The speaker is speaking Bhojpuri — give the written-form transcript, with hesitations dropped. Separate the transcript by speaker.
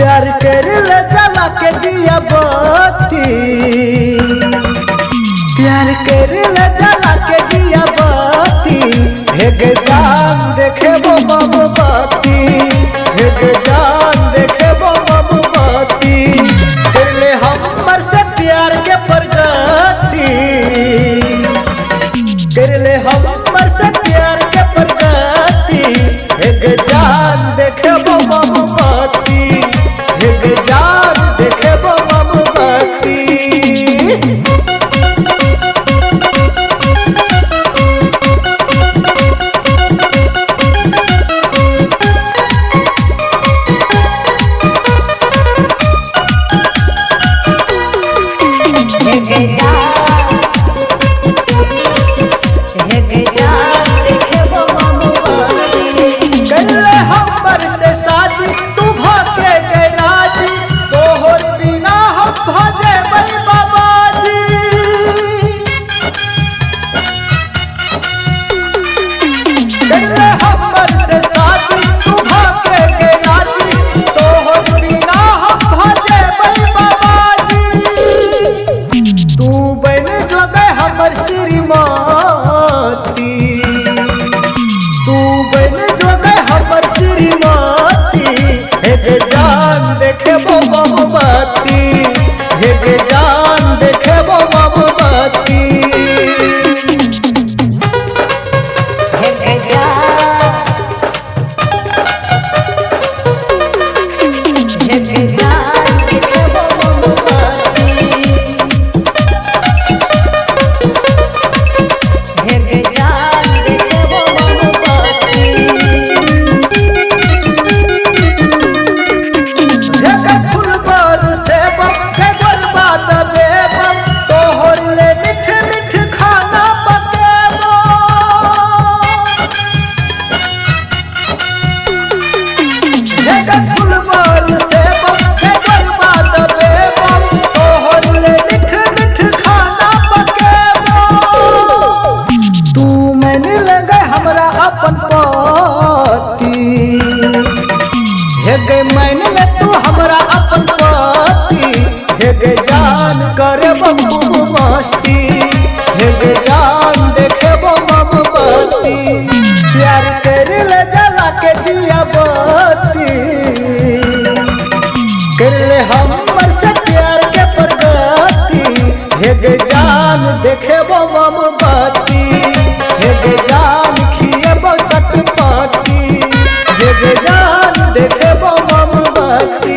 Speaker 1: प्यार कर ले जला के दिया बत्ती, प्यार कर ले जला के दिया बत्ती, एक जान देखे वो मोमबत्ती, एक जान देखे वो मोमबत्ती, कर ले हमर से प्यार के प्रगति, कर ले हमर से प्यार के प्रगति, एक जान देखे वो मोमबत्ती, एक जान देखे वो मोमबत्ती। श्रीमती तू बन जो गए हमर श्रीमती, एक जान देखे वो मोमबत्ती, एक जान देखे वो मोमबत्ती, एक जान देखे वो मोमबत्ती। मान ले तू हमरा अपन पति, एक जान करे खूब मस्ती, एक जान देखे वो मोमबत्ती, प्यार कर ले जला के दिया बत्ती, कर ले हमर से प्यार के प्रगति, एक जान देखे वो मोमबत्ती, एक जान खिए वो चटपटी, एक जान देखे वो मोमबत्ती।